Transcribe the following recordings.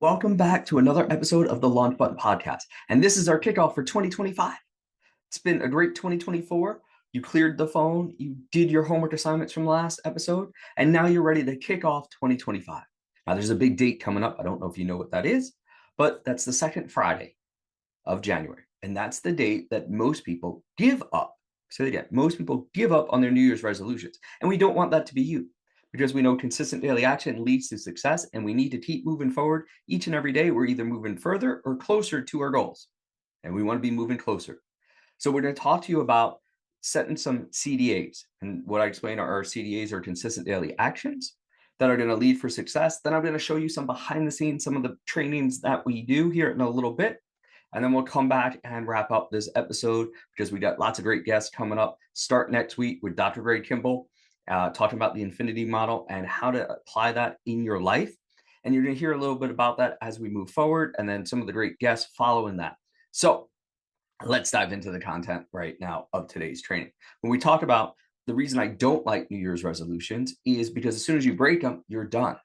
Welcome back to another episode of the Launch Button Podcast. And this is our kickoff for 2025. It's been a great 2024. You cleared the phone, you did your homework assignments from last episode, and now you're ready to kick off 2025. Now, there's a big date coming up. I don't know if you know what that is, but that's the second Friday of January. And that's the date that most people give up. Say it again, most people give up on their New Year's resolutions. And we don't want that to be you, because we know consistent daily action leads to success, and we need to keep moving forward each and every day. We're either moving further or closer to our goals, and we want to be moving closer. So we're going to talk to you about setting some CDAs. And what I explain are our CDAs are consistent daily actions that are going to lead for success. Then I'm going to show you some behind the scenes, some of the trainings that we do here in a little bit. And then we'll come back and wrap up this episode because we got lots of great guests coming up. Start next week with Dr. Greg Kimball, talking about the infinity model and how to apply that in your life. And you're going to hear a little bit about that as we move forward, and then some of the great guests following that. So let's dive into the content right now of today's training. When we talk about the reason I don't like New Year's resolutions is because as soon as you break them, you're done.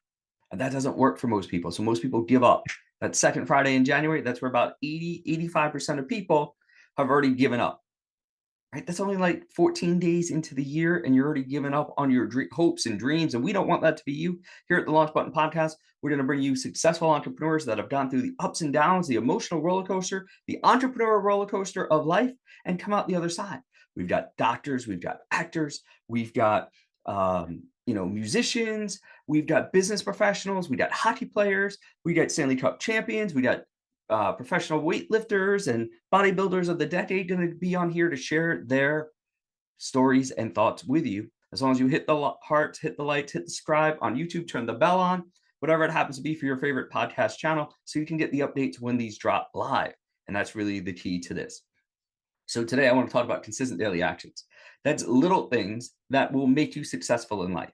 And that doesn't work for most people. So most people give up. That second Friday in January, that's where about 85% of people have already given up. Right? That's only like 14 days into the year, and you're already giving up on your hopes and dreams. And we don't want that to be you. Here at the Launch Button Podcast, we're going to bring you successful entrepreneurs that have gone through the ups and downs, the emotional roller coaster, the entrepreneurial roller coaster of life, and come out the other side. We've got doctors, we've got actors, we've got musicians, we've got business professionals, we got hockey players, we got Stanley Cup champions, we got professional weightlifters and bodybuilders of the decade going to be on here to share their stories and thoughts with you. As long as you hit the hearts, hit the likes, hit the subscribe on YouTube, turn the bell on, whatever it happens to be for your favorite podcast channel, so you can get the updates when these drop live. And that's really the key to this. So today I want to talk about consistent daily actions. That's little things that will make you successful in life,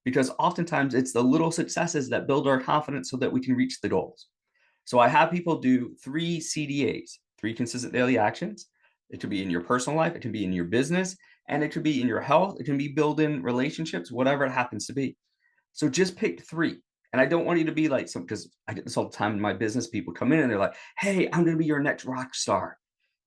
because oftentimes it's the little successes that build our confidence so that we can reach the goals. So I have people do 3 CDAs, 3 consistent daily actions. It could be in your personal life, it can be in your business, and it could be in your health. It can be building relationships, whatever it happens to be. So just pick 3. And I don't want you to be like because I get this all the time in my business. People come in and they're like, hey, I'm going to be your next rock star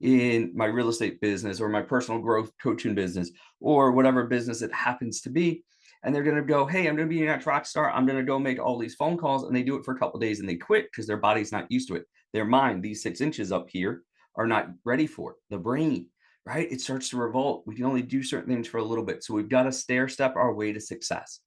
in my real estate business or my personal growth coaching business or whatever business it happens to be. And they're going to go, hey, I'm going to be your next rock star. I'm going to go make all these phone calls. And they do it for a couple of days and they quit because their body's not used to it. Their mind, these 6 inches up here, are not ready for it. The brain, right? It starts to revolt. We can only do certain things for a little bit. So we've got to stair step our way to success.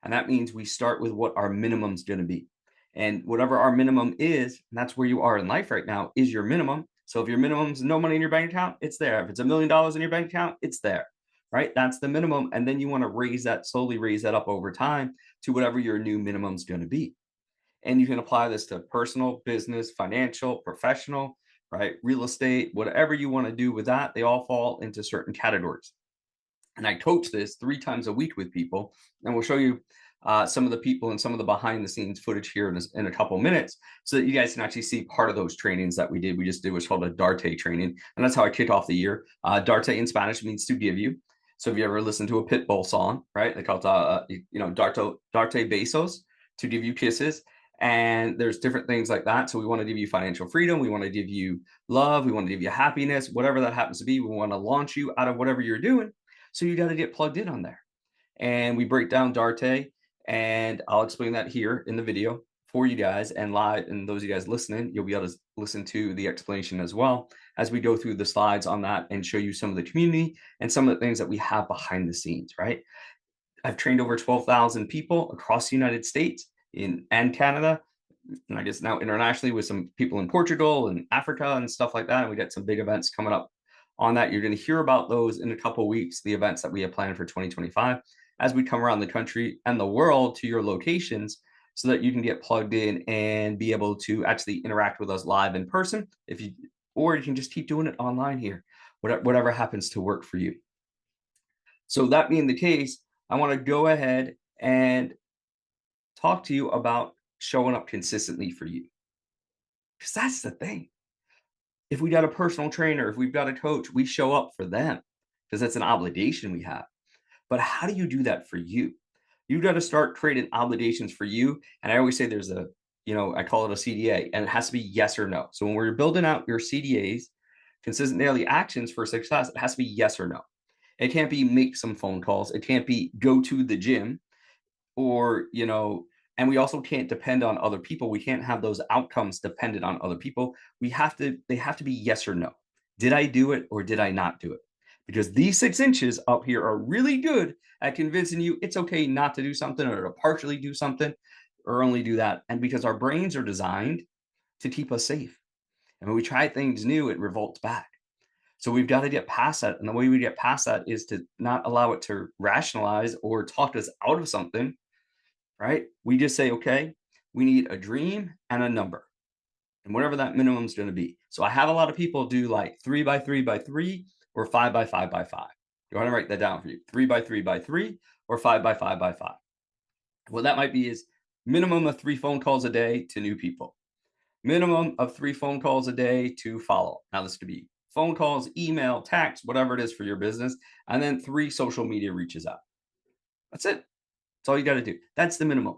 And that means we start with what our minimum is going to be. And whatever our minimum is, and that's where you are in life right now, is your minimum. So if your minimum is no money in your bank account, it's there. If it's $1 million in your bank account, it's there. Right? That's the minimum. And then you want to slowly raise that up over time to whatever your new minimum is going to be. And you can apply this to personal, business, financial, professional, right? Real estate, whatever you want to do with that, they all fall into certain categories. And I coach this 3 times a week with people. And we'll show you some of the people and some of the behind the scenes footage here in a couple minutes so that you guys can actually see part of those trainings that we did. We just did what's called a Darte training. And that's how I kick off the year. Darte in Spanish means to give you. So if you ever listen to a Pitbull song, right? They call it, Darte besos, to give you kisses. And there's different things like that. So we want to give you financial freedom. We want to give you love. We want to give you happiness, whatever that happens to be. We want to launch you out of whatever you're doing. So you got to get plugged in on there. And we break down Darte, and I'll explain that here in the video for you guys, and live, and those of you guys listening, you'll be able to listen to the explanation as well as we go through the slides on that and show you some of the community and some of the things that we have behind the scenes, right? I've trained over 12,000 people across the United States and Canada, and I guess now internationally with some people in Portugal and Africa and stuff like that. And we got some big events coming up on that. You're going to hear about those in a couple of weeks, the events that we have planned for 2025, as we come around the country and the world to your locations, so that you can get plugged in and be able to actually interact with us live in person, or you can just keep doing it online here, whatever happens to work for you. So that being the case, I want to go ahead and talk to you about showing up consistently for you, because that's the thing. If we got a personal trainer, if we've got a coach, we show up for them because that's an obligation we have. But how do you do that for you? You've got to start creating obligations for you. And I always say there's a I call it a CDA, and it has to be yes or no. So when we're building out your CDAs, consistent daily actions for success, it has to be yes or no. It can't be make some phone calls. It can't be go to the gym, or, and we also can't depend on other people. We can't have those outcomes dependent on other people. They have to be yes or no. Did I do it or did I not do it? Because these 6 inches up here are really good at convincing you it's okay not to do something, or to partially do something, or only do that. And because our brains are designed to keep us safe. And when we try things new, it revolts back. So we've got to get past that. And the way we get past that is to not allow it to rationalize or talk us out of something, right? We just say, okay, we need a dream and a number, and whatever that minimum is going to be. So I have a lot of people do like 3 by 3 by 3 or 5 by 5 by 5. Go ahead and write that down for you. 3 by 3 by 3 or 5 by 5 by 5. What that might be is minimum of 3 phone calls a day to new people, minimum of 3 phone calls a day to follow. Now this could be phone calls, email, text, whatever it is for your business, and then 3 social media reaches out. That's it. That's all you got to do. That's the minimum.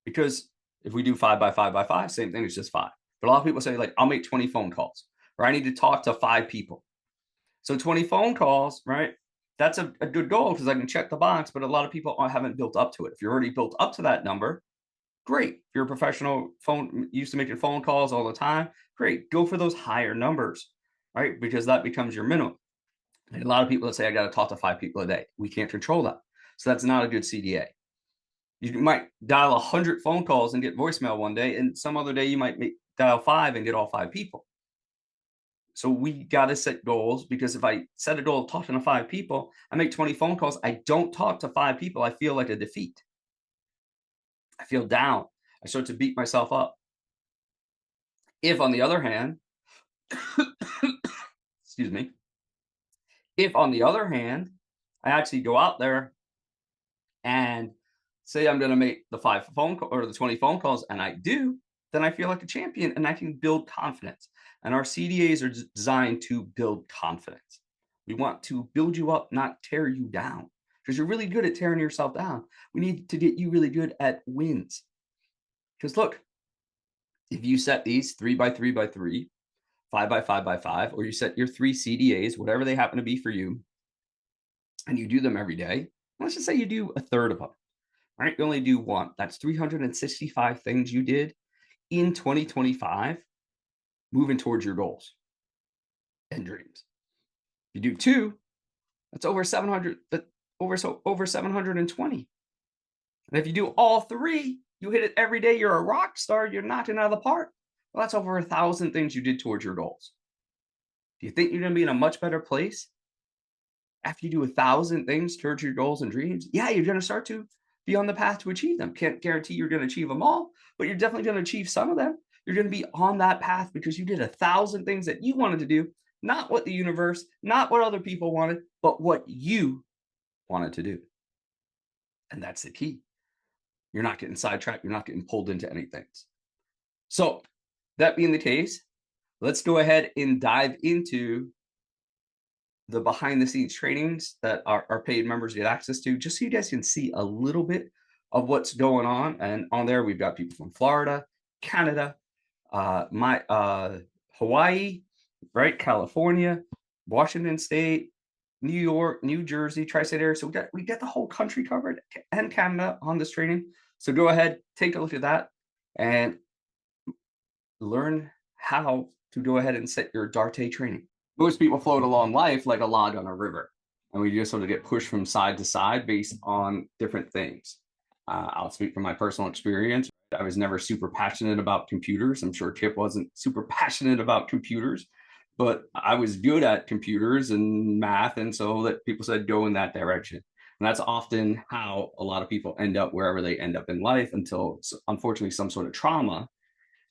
Because if we do 5 by 5 by 5, same thing, it's just 5. But a lot of people say, like, I'll make 20 phone calls, or I need to talk to 5 people. So 20 phone calls, right? That's a good goal because I can check the box, but a lot of people haven't built up to it. If you're already built up to that number, great. If you're a professional used to making phone calls all the time, great. Go for those higher numbers, right? Because that becomes your minimum. And a lot of people that say, I got to talk to 5 people a day. We can't control that. So that's not a good CDA. You might dial 100 phone calls and get voicemail one day, and some other day you might dial 5 and get all 5 people. So we got to set goals, because if I set a goal of talking to 5 people, I make 20 phone calls, I don't talk to 5 people, I feel like a defeat. I feel down. I start to beat myself up. If, on the other hand, excuse me, if on the other hand, I actually go out there and say I'm going to make the 5 phone call or the 20 phone calls, and I do, then I feel like a champion and I can build confidence. And our CDAs are designed to build confidence. We want to build you up, not tear you down, because you're really good at tearing yourself down. We need to get you really good at wins. Because look, if you set these 3 by 3 by 3, 5 by 5 by 5, or you set your 3 CDAs, whatever they happen to be for you, and you do them every day, let's just say you do a third of them. Right? You only do one. That's 365 things you did in 2025, moving towards your goals and dreams. If you do 2, that's over 700. Over 720. And if you do all 3, you hit it every day. You're a rock star. You're knocking it out of the park. Well, that's over 1,000 things you did towards your goals. Do you think you're going to be in a much better place after you do 1,000 things towards your goals and dreams? Yeah, you're going to start to be on the path to achieve them. Can't guarantee you're going to achieve them all, but you're definitely going to achieve some of them. You're going to be on that path because you did 1,000 things that you wanted to do, not what the universe, not what other people wanted, but what you wanted to do. And that's the key. You're not getting sidetracked. You're not getting pulled into anything. So that being the case, let's go ahead and dive into the behind the scenes trainings that our paid members get access to, just so you guys can see a little bit of what's going on. And on there, we've got people from Florida, Canada, Hawaii, right? California, Washington State, New York, New Jersey, tri-state area. So we got the whole country covered, and Canada on this training. So go ahead, take a look at that and learn how to go ahead and set your Darte training. Most people float along life like a log on a river, and we just sort of get pushed from side to side based on different things. I'll speak from my personal experience. I was never super passionate about computers. I'm sure Kip wasn't super passionate about computers, but I was good at computers and math, and so that people said go in that direction. And that's often how a lot of people end up wherever they end up in life, until unfortunately some sort of trauma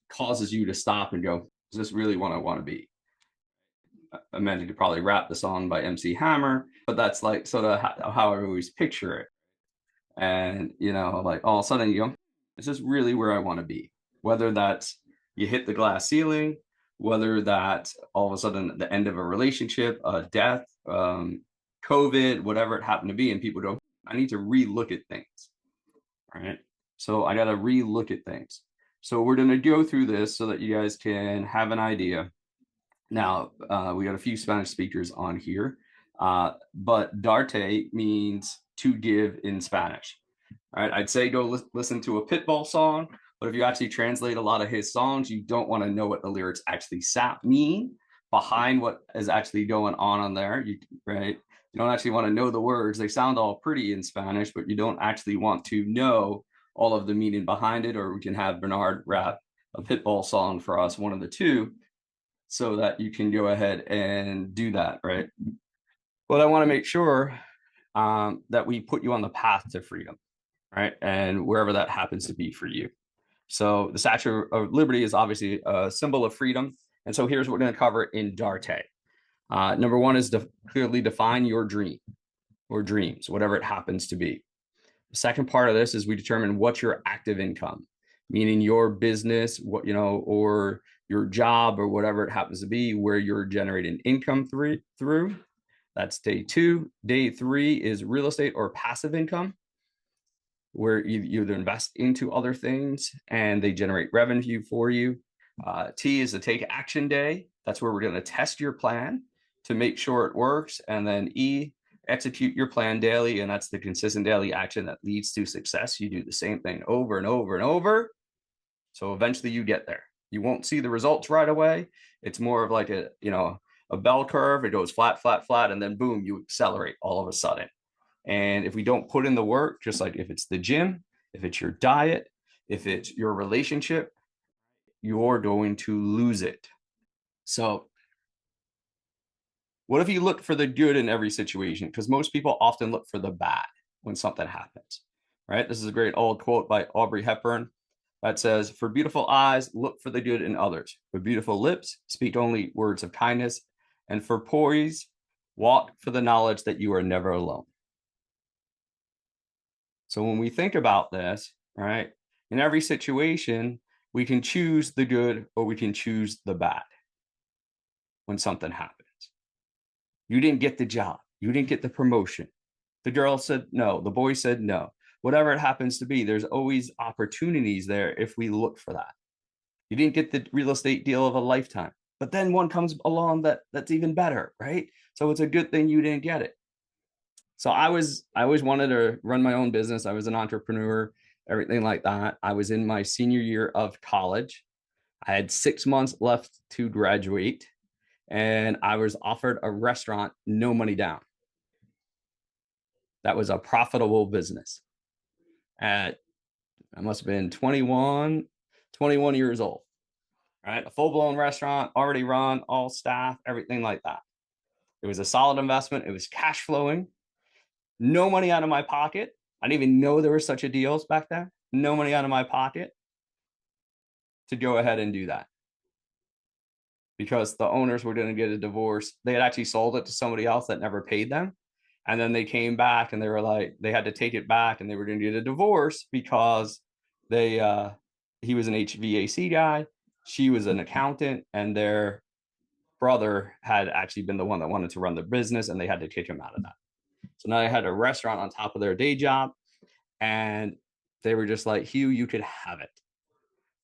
causes you to stop and go, is this really what I want to be? I meant you could probably rap the song by MC Hammer, but that's like sort of how I always picture it. And, like all of a sudden you go, is this really where I want to be? Whether that's you hit the glass ceiling, whether that's all of a sudden the end of a relationship, a death, COVID, whatever it happened to be. And people go, I need to relook at things, right? So I got to re-look at things. So we're going to go through this so that you guys can have an idea. Now, we got a few Spanish speakers on here, but Darte means to give in Spanish. All right, I'd say go listen to a Pitbull song, but if you actually translate a lot of his songs, you don't want to know what the lyrics actually mean behind what is actually going on there. Right? You don't actually want to know the words. They sound all pretty in Spanish, but you don't actually want to know all of the meaning behind it. Or we can have Bernard rap a Pitbull song for us, one of the two, so that you can go ahead and do that, right? But I want to make sure that we put you on the path to freedom, right? And wherever that happens to be for you. So the Statue of Liberty is obviously a symbol of freedom. And so here's what we're going to cover in Darte. Number one is to clearly define your dream or dreams, whatever it happens to be. The second part of this is we determine what's your active income, meaning your business, or your job or whatever it happens to be, where you're generating income through. That's day 2. Day 3 is real estate or passive income, where you either invest into other things and they generate revenue for you. T is the take action day. That's where we're going to test your plan to make sure it works. And then E, execute your plan daily. And that's the consistent daily action that leads to success. You do the same thing over and over and over. So eventually you get there. You won't see the results right away. It's more of like a bell curve. It goes flat, flat, flat, and then boom, you accelerate all of a sudden. And if we don't put in the work, just like if it's the gym, if it's your diet, if it's your relationship, you're going to lose it. So what if you look for the good in every situation? Because most people often look for the bad when something happens, right? This is a great old quote by Audrey Hepburn that says, "For beautiful eyes, look for the good in others. For beautiful lips, speak only words of kindness. And for poise, walk for the knowledge that you are never alone." So when we think about this, right, in every situation, we can choose the good or we can choose the bad when something happens. You didn't get the job. You didn't get the promotion. The girl said no. The boy said no. Whatever it happens to be, there's always opportunities there if we look for that. You didn't get the real estate deal of a lifetime, but then one comes along that's even better, right? So it's a good thing you didn't get it. So I always wanted to run my own business. I was an entrepreneur, everything like that. I was in my senior year of college. I had 6 months left to graduate, and I was offered a restaurant, no money down. That was a profitable business. I must have been 21 years old, right? A full-blown restaurant, already run, all staff, everything like that. It was a solid investment. It was cash flowing. No money out of my pocket. I didn't even know there were such a deals back then. No money out of my pocket to go ahead and do that, because the owners were going to get a divorce. They had actually sold it to somebody else that never paid them. And then they came back and they were like, they had to take it back and they were going to get a divorce because he was an HVAC guy. She was an accountant, and their brother had actually been the one that wanted to run the business, and they had to kick him out of that. So now they had a restaurant on top of their day job, and they were just like, "Hugh, you could have it.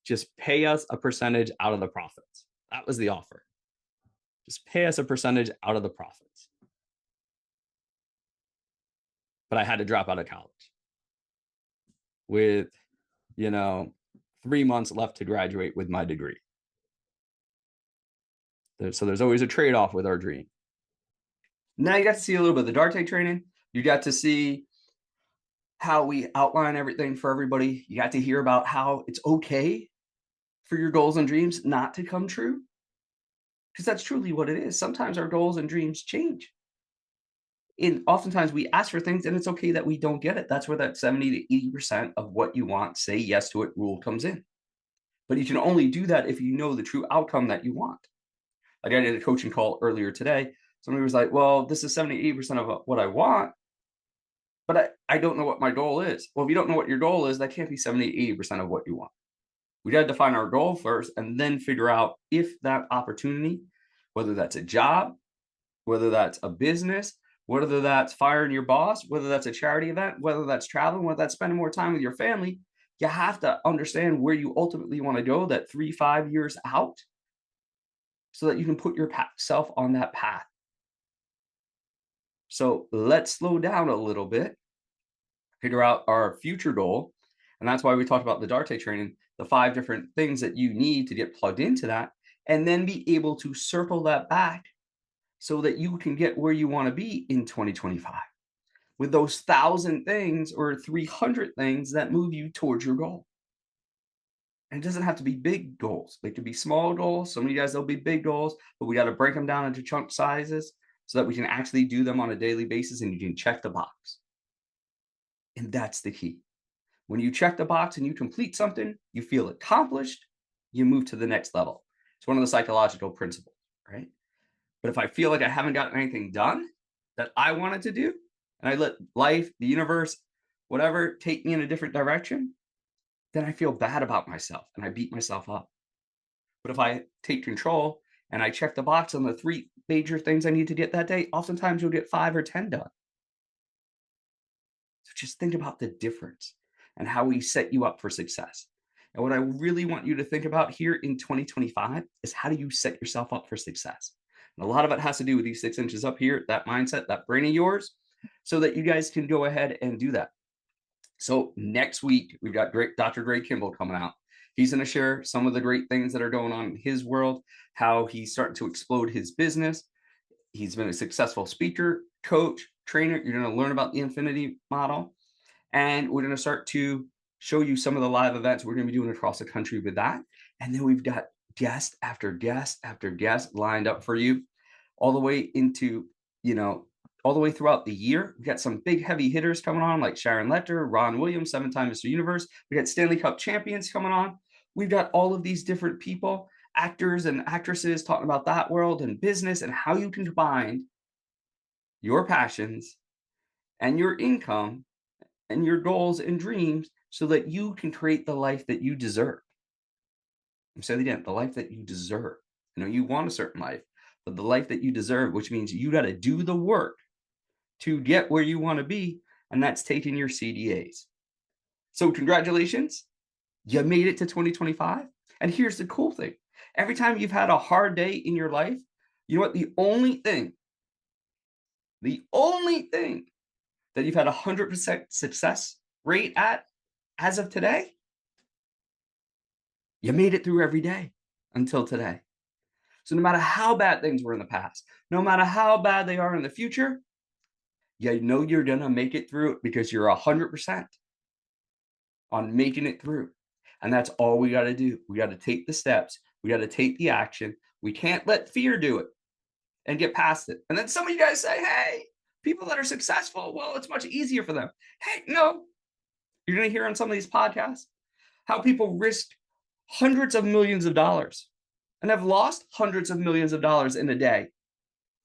Just pay us a percentage out of the profits." That was the offer. Just pay us a percentage out of the profits. But I had to drop out of college with, 3 months left to graduate with my degree. So there's always a trade-off with our dream. Now you got to see a little bit of the Darte training. You got to see how we outline everything for everybody. You got to hear about how it's okay for your goals and dreams not to come true, because that's truly what it is. Sometimes our goals and dreams change. And oftentimes we ask for things and it's okay that we don't get it. That's where that 70 to 80% of what you want, say yes to it rule comes in. But you can only do that if you know the true outcome that you want. Like I did a coaching call earlier today. Somebody was like, well, this is 70, 80% of what I want, but I don't know what my goal is. Well, if you don't know what your goal is, that can't be 70, 80% of what you want. We got to define our goal first and then figure out if that opportunity, whether that's a job, whether that's a business, whether that's firing your boss, whether that's a charity event, whether that's traveling, whether that's spending more time with your family, You have to understand where you ultimately want to go, that 3, 5 years out, so that you can put yourself on that path. So let's slow down a little bit, figure out our future goal. And that's why we talked about the Darte training, the 5 different things that you need to get plugged into that, and then be able to circle that back so that you can get where you want to be in 2025 with those 1,000 things or 300 things that move you towards your goal. And it doesn't have to be big goals. They could be small goals. Some of you guys, they'll be big goals, but we got to break them down into chunk sizes so that we can actually do them on a daily basis and you can check the box. And that's the key. When you check the box and you complete something, you feel accomplished, you move to the next level. It's one of the psychological principles, right? But if I feel like I haven't gotten anything done that I wanted to do, and I let life, the universe, whatever, take me in a different direction, then I feel bad about myself and I beat myself up. But if I take control and I check the box on the 3 major things I need to get that day, oftentimes you'll get 5 or 10 done. So just think about the difference and how we set you up for success. And what I really want you to think about here in 2025 is, how do you set yourself up for success? And a lot of it has to do with these 6 inches up here, that mindset, that brain of yours, so that you guys can go ahead and do that. So next week, we've got Dr. Greg Kimball coming out. He's going to share some of the great things that are going on in his world, how he's starting to explode his business. He's been a successful speaker, coach, trainer. You're going to learn about the infinity model. And we're going to start to show you some of the live events we're going to be doing across the country with that. And then we've got guest after guest after guest lined up for you all the way into, all the way throughout the year. We've got some big heavy hitters coming on, like Sharon Lechter, Ron Williams, 7-time Mr. Universe. We got Stanley Cup champions coming on. We've got all of these different people, actors and actresses, talking about that world and business and how you can combine your passions and your income and your goals and dreams so that you can create the life that you deserve. I'm saying it again, the life that you deserve. You want a certain life, but the life that you deserve, which means you got to do the work to get where you want to be, and that's taking your CDAs. So congratulations, you made it to 2025. And here's the cool thing. Every time you've had a hard day in your life, you know what? The only thing that you've had 100% success rate at as of today, you made it through every day until today. So no matter how bad things were in the past, no matter how bad they are in the future, you know you're going to make it through it because you're 100% on making it through. And that's all we got to do. We got to take the steps. We got to take the action. We can't let fear do it and get past it. And then some of you guys say, hey, people that are successful, well, it's much easier for them. Hey, no. You're going to hear on some of these podcasts how people risked hundreds of millions of dollars and have lost hundreds of millions of dollars in a day.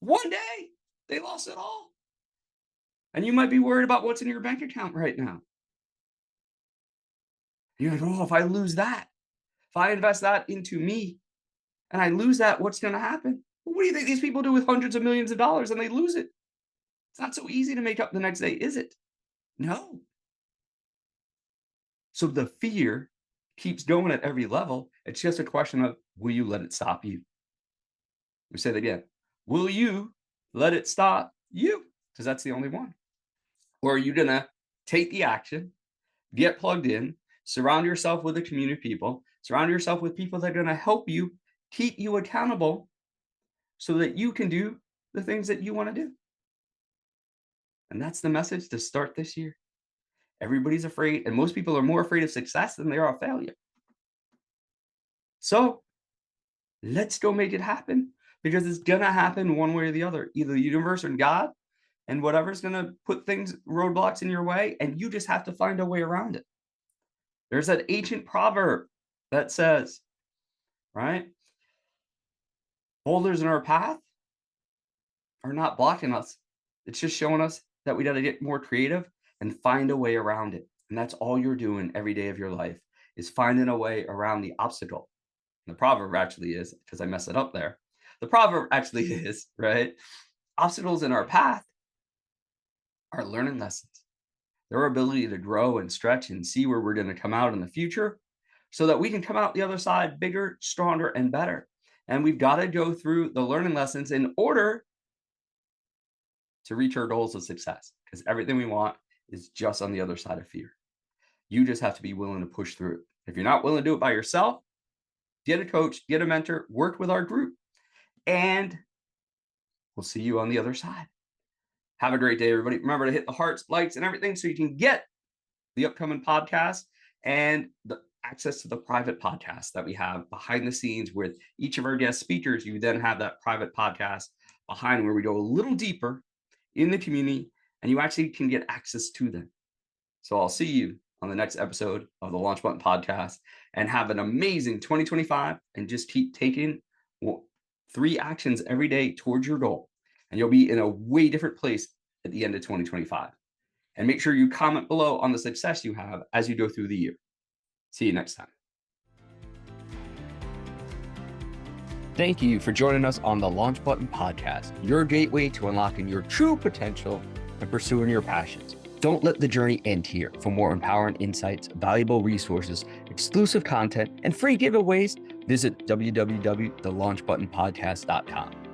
One day, they lost it all. And you might be worried about what's in your bank account right now. You're like, oh, if I lose that, if I invest that into me and I lose that, what's going to happen? What do you think these people do with hundreds of millions of dollars and they lose it? It's not so easy to make up the next day, is it? No. So the fear keeps going at every level. It's just a question of, will you let it stop you? We say that again. Will you let it stop you? Because that's the only one. Or are you going to take the action, get plugged in, surround yourself with a community of people, surround yourself with people that are going to help you, keep you accountable so that you can do the things that you want to do? And that's the message to start this year. Everybody's afraid, and most people are more afraid of success than they are of failure. So let's go make it happen, because it's going to happen one way or the other, either the universe or God and whatever's going to put roadblocks in your way, and you just have to find a way around it. There's that ancient proverb that says, right? Boulders in our path are not blocking us. It's just showing us that we got to get more creative and find a way around it. And that's all you're doing every day of your life, is finding a way around the obstacle. And the proverb actually is, because I messed it up there. The proverb actually is, right? Obstacles in our path are learning lessons. their ability to grow and stretch and see where we're going to come out in the future so that we can come out the other side bigger, stronger, and better. And we've got to go through the learning lessons in order to reach our goals of success, because everything we want is just on the other side of fear. You just have to be willing to push through it. If you're not willing to do it by yourself, get a coach, get a mentor, work with our group, and we'll see you on the other side. Have a great day, everybody. Remember to hit the hearts, likes, and everything so you can get the upcoming podcast and the access to the private podcast that we have behind the scenes with each of our guest speakers. You then have that private podcast behind where we go a little deeper in the community and you actually can get access to them. So I'll see you on the next episode of the Launch Button Podcast, and have an amazing 2025 and just keep taking 3 actions every day towards your goal. And you'll be in a way different place at the end of 2025. And make sure you comment below on the success you have as you go through the year. See you next time. Thank you for joining us on the Launch Button Podcast, your gateway to unlocking your true potential and pursuing your passions. Don't let the journey end here. For more empowering insights, valuable resources, exclusive content, and free giveaways, visit www.thelaunchbuttonpodcast.com.